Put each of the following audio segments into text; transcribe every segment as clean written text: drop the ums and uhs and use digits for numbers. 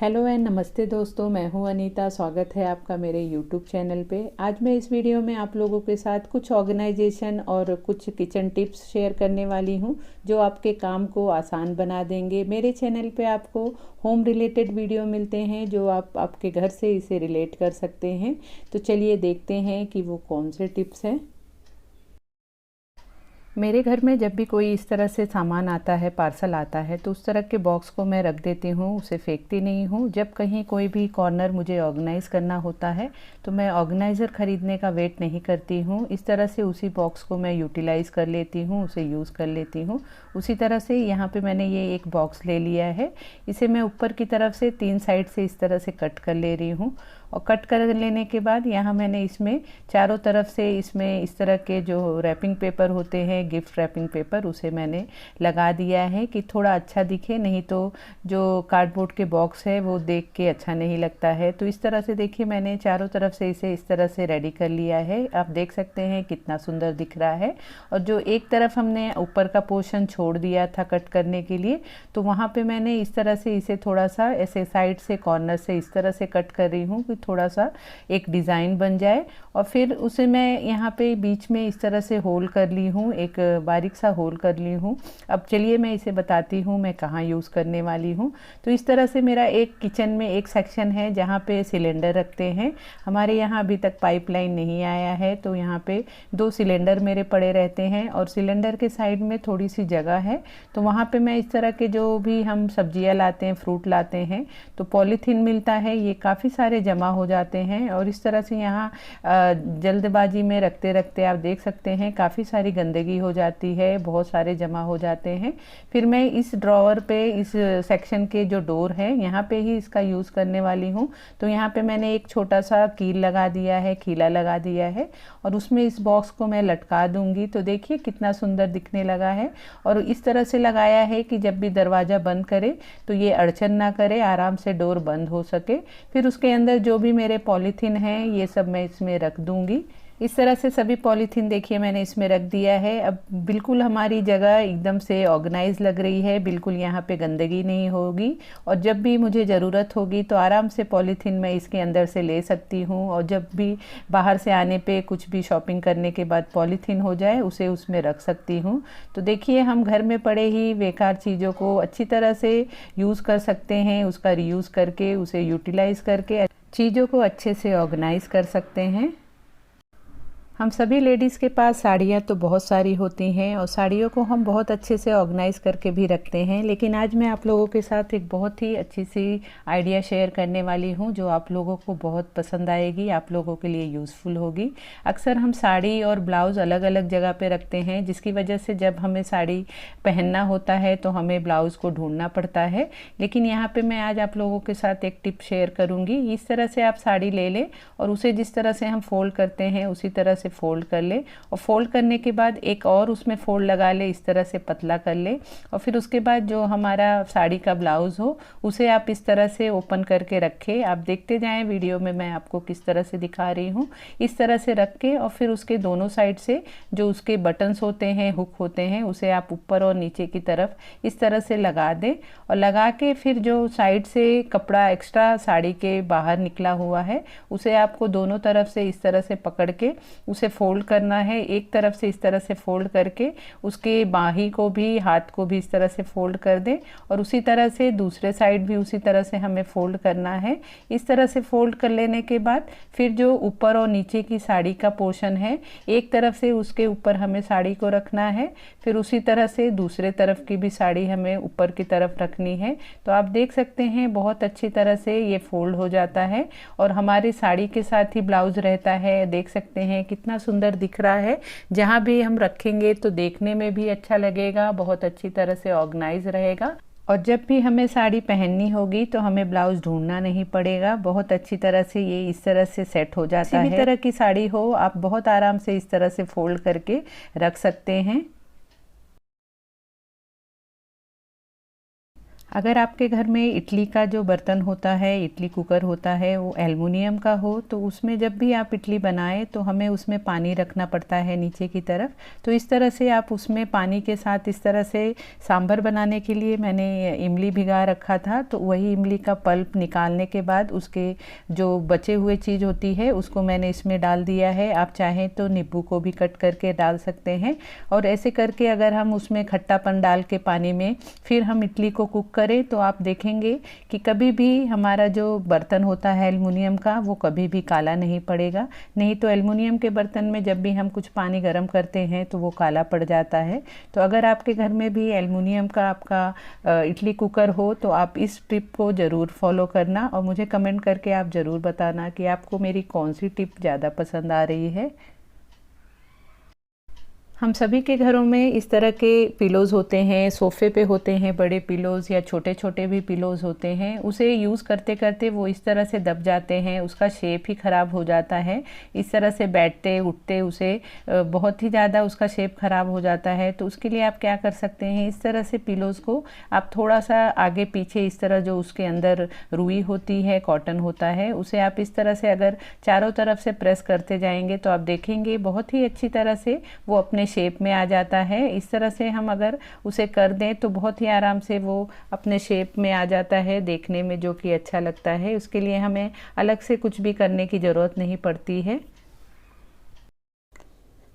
Hello and नमस्ते दोस्तों, मैं हूं अनीता। स्वागत है आपका मेरे यूट्यूब चैनल पे। आज मैं इस वीडियो में आप लोगों के साथ कुछ ऑर्गेनाइजेशन और कुछ किचन टिप्स शेयर करने वाली हूं जो आपके काम को आसान बना देंगे। मेरे चैनल पे आपको होम रिलेटेड वीडियो मिलते हैं जो आप आपके घर से इसे रिलेट कर सकते हैं। तो चलिए देखते हैं कि वो कौन से टिप्स हैं। मेरे घर में जब भी कोई इस तरह से सामान आता है, पार्सल आता है, तो उस तरह के बॉक्स को मैं रख देती हूँ, उसे फेंकती नहीं हूँ। जब कहीं कोई भी कॉर्नर मुझे ऑर्गेनाइज़ करना होता है तो मैं ऑर्गेनाइज़र ख़रीदने का वेट नहीं करती हूँ। इस तरह से उसी बॉक्स को मैं यूटिलाइज़ कर लेती हूँ, उसे यूज़ कर लेती हूँ। उसी तरह से यहाँ पे मैंने ये एक बॉक्स ले लिया है, इसे मैं ऊपर की तरफ से 3 साइड से इस तरह से कट कर ले रही हूँ। और कट कर लेने के बाद यहाँ मैंने इसमें चारों तरफ से इसमें इस तरह के जो रैपिंग पेपर होते हैं, गिफ्ट रैपिंग पेपर, उसे मैंने लगा दिया है कि थोड़ा अच्छा दिखे। नहीं तो जो कार्डबोर्ड के बॉक्स है वो देख के अच्छा नहीं लगता है। तो इस तरह से देखिए मैंने चारों तरफ से इसे इस तरह से रेडी कर लिया है। आप देख सकते हैं कितना सुंदर दिख रहा है। और जो एक तरफ हमने ऊपर का पोर्शन छोड़ दिया था कट करने के लिए, तो वहाँ पे मैंने इस तरह से इसे थोड़ा सा ऐसे साइड से कॉर्नर से इस तरह से कट कर रही हूँ कि थोड़ा सा एक डिज़ाइन बन जाए। और फिर उसे मैं यहाँ पे बीच में इस तरह से होल कर ली हूँ, एक बारीक सा होल कर ली हूँ। अब चलिए मैं इसे बताती हूँ मैं कहाँ यूज़ करने वाली हूँ। तो इस तरह से मेरा एक किचन में एक सेक्शन है जहाँ पे सिलेंडर रखते हैं। हमारे यहाँ अभी तक पाइपलाइन नहीं आया है, तो यहाँ पे 2 सिलेंडर मेरे पड़े रहते हैं और सिलेंडर के साइड में थोड़ी सी जगह है। तो वहाँ पे मैं इस तरह के जो भी हम सब्जियाँ लाते हैं, फ्रूट लाते हैं, तो पॉलीथीन मिलता है, ये काफ़ी सारे जमा हो जाते हैं। और इस तरह से यहाँ जल्दबाजी में रखते रखते आप देख सकते हैं काफ़ी सारी गंदगी हो जाती है, बहुत सारे जमा हो जाते हैं। फिर मैं इस ड्रॉवर पे इस सेक्शन के जो डोर है यहाँ पे ही इसका यूज़ करने वाली हूँ। तो यहाँ पे मैंने एक छोटा सा कील लगा दिया है, खीला लगा दिया है, और उसमें इस बॉक्स को मैं लटका दूंगी। तो देखिए कितना सुंदर दिखने लगा है। और इस तरह से लगाया है कि जब भी दरवाज़ा बंद करे तो ये अड़चन ना करे, आराम से डोर बंद हो सके। फिर उसके अंदर जो भी मेरे पॉलीथीन हैं ये सब मैं इसमें रख दूंगी। इस तरह से सभी पॉलीथीन देखिए मैंने इसमें रख दिया है। अब बिल्कुल हमारी जगह एकदम से ऑर्गेनाइज लग रही है, बिल्कुल यहाँ पे गंदगी नहीं होगी। और जब भी मुझे ज़रूरत होगी तो आराम से पॉलीथीन मैं इसके अंदर से ले सकती हूँ। और जब भी बाहर से आने पे कुछ भी शॉपिंग करने के बाद पॉलीथीन हो जाए उसे उसमें रख सकती हूँ। तो देखिए हम घर में पड़े ही बेकार चीज़ों को अच्छी तरह से यूज़ कर सकते हैं, उसका रीयूज़ करके उसे यूटिलाइज़ करके चीज़ों को अच्छे से ऑर्गेनाइज़ कर सकते हैं। हम सभी लेडीज़ के पास साड़ियाँ तो बहुत सारी होती हैं और साड़ियों को हम बहुत अच्छे से ऑर्गेनाइज़ करके भी रखते हैं। लेकिन आज मैं आप लोगों के साथ एक बहुत ही अच्छी सी आइडिया शेयर करने वाली हूँ जो आप लोगों को बहुत पसंद आएगी, आप लोगों के लिए यूज़फुल होगी। अक्सर हम साड़ी और ब्लाउज़ अलग अलग जगह पे रखते हैं, जिसकी वजह से जब हमें साड़ी पहनना होता है तो हमें ब्लाउज़ को ढूंढना पड़ता है। लेकिन यहाँ पर मैं आज आप लोगों के साथ एक टिप शेयर करूँगी। इस तरह से आप साड़ी ले लें और उसे जिस तरह से हम फोल्ड करते हैं उसी तरह से फोल्ड कर ले। और फोल्ड करने के बाद एक और उसमें फोल्ड लगा ले, इस तरह से पतला कर ले। और फिर उसके बाद जो हमारा साड़ी का ब्लाउज़ हो उसे आप इस तरह से ओपन करके रखें। आप देखते जाएं वीडियो में मैं आपको किस तरह से दिखा रही हूँ। इस तरह से रख के और फिर उसके दोनों साइड से जो उसके बटन्स होते हैं, हुक होते हैं, उसे आप ऊपर और नीचे की तरफ इस तरह से लगा दें। और लगा के फिर जो साइड से कपड़ा एक्स्ट्रा साड़ी के बाहर निकला हुआ है उसे आपको दोनों तरफ से इस तरह से पकड़ के उसे फोल्ड करना है। एक तरफ से इस तरह से फोल्ड करके उसके बाही को भी, हाथ को भी इस तरह से फोल्ड कर दें। और उसी तरह से दूसरे साइड भी उसी तरह से हमें फोल्ड करना है। इस तरह से फोल्ड कर लेने के बाद फिर जो ऊपर और नीचे की साड़ी का पोर्शन है एक तरफ से उसके ऊपर हमें साड़ी को रखना है। फिर उसी तरह से दूसरे तरफ की भी साड़ी हमें ऊपर की तरफ रखनी है। तो आप देख सकते हैं बहुत अच्छी तरह से ये फोल्ड हो जाता है और हमारी साड़ी के साथ ही ब्लाउज रहता है। देख सकते हैं कितना सुंदर दिख रहा है। जहाँ भी हम रखेंगे तो देखने में भी अच्छा लगेगा, बहुत अच्छी तरह से ऑर्गेनाइज रहेगा। और जब भी हमें साड़ी पहननी होगी तो हमें ब्लाउज ढूंढना नहीं पड़ेगा, बहुत अच्छी तरह से ये इस तरह से सेट हो जाता है। किसी भी तरह की साड़ी हो आप बहुत आराम से इस तरह से फोल्ड करके रख सकते हैं। अगर आपके घर में इडली का जो बर्तन होता है, इडली कुकर होता है, वो एल्युमिनियम का हो तो उसमें जब भी आप इडली बनाएं तो हमें उसमें पानी रखना पड़ता है नीचे की तरफ। तो इस तरह से आप उसमें पानी के साथ इस तरह से सांभर बनाने के लिए मैंने इमली भिगा रखा था, तो वही इमली का पल्प निकालने के बाद उसके जो बचे हुए चीज़ होती है उसको मैंने इसमें डाल दिया है। आप चाहें तो नींबू को भी कट करके डाल सकते हैं। और ऐसे करके अगर हम उसमें खट्टापन डाल के पानी में फिर हम इडली को कुक करें तो आप देखेंगे कि कभी भी हमारा जो बर्तन होता है एल्युमिनियम का वो कभी भी काला नहीं पड़ेगा। नहीं तो एल्युमिनियम के बर्तन में जब भी हम कुछ पानी गर्म करते हैं तो वो काला पड़ जाता है। तो अगर आपके घर में भी एल्युमिनियम का आपका इडली कुकर हो तो आप इस टिप को ज़रूर फॉलो करना और मुझे कमेंट करके आप ज़रूर बताना कि आपको मेरी कौन सी टिप ज़्यादा पसंद आ रही है। हम सभी के घरों में इस तरह के पिलोज़ होते हैं, सोफ़े पे होते हैं बड़े पिलोज़ या छोटे छोटे भी पिलोज़ होते हैं। उसे यूज़ करते करते वो इस तरह से दब जाते हैं, उसका शेप ही ख़राब हो जाता है। इस तरह से बैठते उठते उसे बहुत ही ज़्यादा उसका शेप ख़राब हो जाता है। तो उसके लिए आप क्या कर सकते हैं, इस तरह से पिलोज़ को आप थोड़ा सा आगे पीछे इस तरह जो उसके अंदर रुई होती है, कॉटन होता है, उसे आप इस तरह से अगर चारों तरफ से प्रेस करते जाएंगे तो आप देखेंगे बहुत ही अच्छी तरह से वो अपने शेप में आ जाता है। इस तरह से हम अगर उसे कर दें तो बहुत ही आराम से वो अपने शेप में आ जाता है, देखने में जो कि अच्छा लगता है। उसके लिए हमें अलग से कुछ भी करने की ज़रूरत नहीं पड़ती है।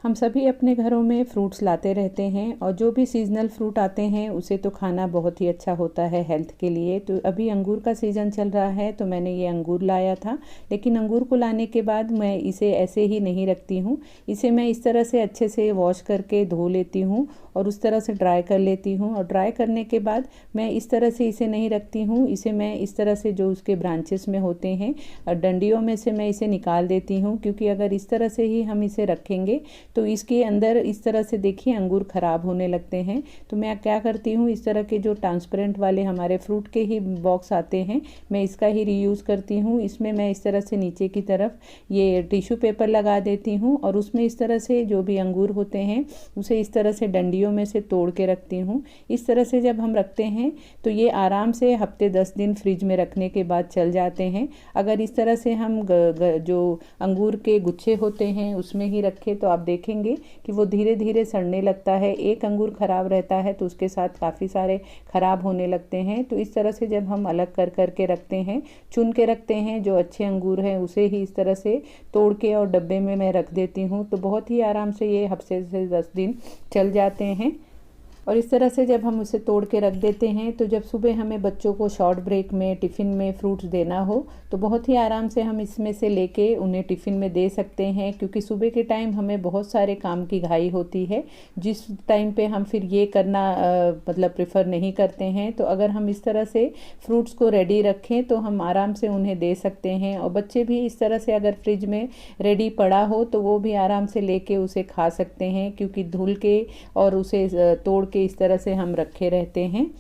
हम सभी अपने घरों में फ्रूट्स लाते रहते हैं और जो भी सीजनल फ्रूट आते हैं उसे तो खाना बहुत ही अच्छा होता है हेल्थ के लिए। तो अभी अंगूर का सीज़न चल रहा है तो मैंने ये अंगूर लाया था, लेकिन अंगूर को लाने के बाद मैं इसे ऐसे ही नहीं रखती हूँ। इसे मैं इस तरह से अच्छे से वॉश करके धो लेती हूँ और उस तरह से ड्राई कर लेती हूँ। और ड्राई करने के बाद मैं इस तरह से इसे नहीं रखती हूँ, इसे मैं इस तरह से जो उसके ब्रांचेस में होते हैं और डंडियों में से मैं इसे निकाल देती हूँ, क्योंकि अगर इस तरह से ही हम इसे रखेंगे तो इसके अंदर इस तरह से देखिए अंगूर ख़राब होने लगते हैं। तो मैं क्या करती हूँ, इस तरह के जो ट्रांसपेरेंट वाले हमारे फ्रूट के ही बॉक्स आते हैं, मैं इसका ही रीयूज़ करती हूँ। इसमें मैं इस तरह से नीचे की तरफ ये टिश्यू पेपर लगा देती हूँ और उसमें इस तरह से जो भी अंगूर होते हैं उसे इस तरह से डंडियों में से तोड़ के रखती हूँ। इस तरह से जब हम रखते हैं तो ये आराम से हफ्ते 10 दिन फ्रिज में रखने के बाद चल जाते हैं। अगर इस तरह से हम जो अंगूर के गुच्छे होते हैं उसमें ही रखें तो आप देखेंगे कि वो धीरे धीरे सड़ने लगता है। एक अंगूर ख़राब रहता है तो उसके साथ काफ़ी सारे ख़राब होने लगते हैं। तो इस तरह से जब हम अलग कर कर के रखते हैं, चुन के रखते हैं, जो अच्छे अंगूर हैं उसे ही इस तरह से तोड़ के और डब्बे में मैं रख देती हूँ, तो बहुत ही आराम से ये हफ्ते से 10 दिन चल जाते हैं। और इस तरह से जब हम उसे तोड़ के रख देते हैं तो जब सुबह हमें बच्चों को शॉर्ट ब्रेक में टिफ़िन में फ्रूट्स देना हो तो बहुत ही आराम से हम इसमें से लेके उन्हें टिफ़िन में दे सकते हैं। क्योंकि सुबह के टाइम हमें बहुत सारे काम की घाई होती है, जिस टाइम पे हम फिर ये करना मतलब प्रेफर नहीं करते हैं। तो अगर हम इस तरह से फ्रूट्स को रेडी रखें तो हम आराम से उन्हें दे सकते हैं। और बच्चे भी इस तरह से अगर फ्रिज में रेडी पड़ा हो तो वो भी आराम से लेके उसे खा सकते हैं, क्योंकि धुल के और उसे तोड़ के इस तरह से हम रखे रहते हैं।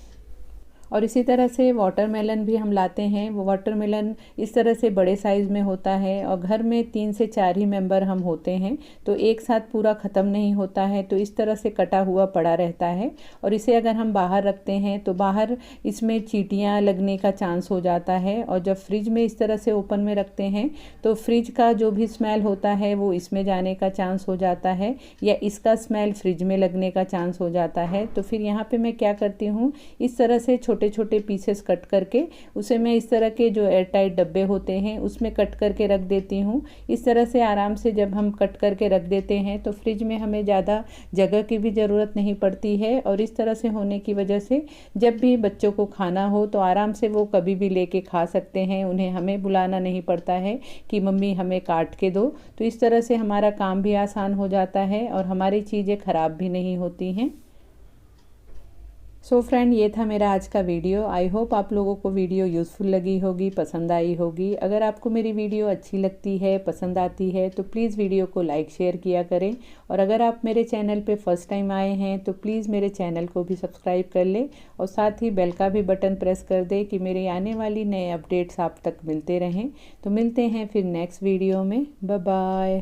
और इसी तरह से वाटरमेलन भी हम लाते हैं। वो वाटरमेलन इस तरह से बड़े साइज़ में होता है और घर में 3 से 4 ही मेंबर हम होते हैं तो एक साथ पूरा ख़त्म नहीं होता है, तो इस तरह से कटा हुआ पड़ा रहता है। और इसे अगर हम बाहर रखते हैं तो बाहर इसमें चींटियाँ लगने का चांस हो जाता है। और जब फ्रिज में इस तरह से ओपन में रखते हैं तो फ्रिज का जो भी स्मेल होता है वो इसमें जाने का चांस हो जाता है, या इसका स्मेल फ्रिज में लगने का चांस हो जाता है। तो फिर यहाँ पे मैं क्या करती हूँ, इस तरह से छोटे छोटे पीसेस कट करके उसे मैं इस तरह के जो एयर टाइट डब्बे होते हैं उसमें कट करके रख देती हूँ। इस तरह से आराम से जब हम कट करके रख देते हैं तो फ्रिज में हमें ज़्यादा जगह की भी ज़रूरत नहीं पड़ती है। और इस तरह से होने की वजह से जब भी बच्चों को खाना हो तो आराम से वो कभी भी लेके खा सकते हैं, उन्हें हमें बुलाना नहीं पड़ता है कि मम्मी हमें काट के दो। तो इस तरह से हमारा काम भी आसान हो जाता है और हमारी चीज़ें ख़राब भी नहीं होती हैं। सो फ्रेंड, ये था मेरा आज का वीडियो। आई होप आप लोगों को वीडियो यूज़फुल लगी होगी, पसंद आई होगी। अगर आपको मेरी वीडियो अच्छी लगती है, पसंद आती है तो प्लीज़ वीडियो को लाइक शेयर किया करें। और अगर आप मेरे चैनल पे फर्स्ट टाइम आए हैं तो प्लीज़ मेरे चैनल को भी सब्सक्राइब कर लें और साथ ही बेल का भी बटन प्रेस कर दें कि मेरी आने वाली नए अपडेट्स आप तक मिलते रहें। तो मिलते हैं फिर नेक्स्ट वीडियो में। Bye bye.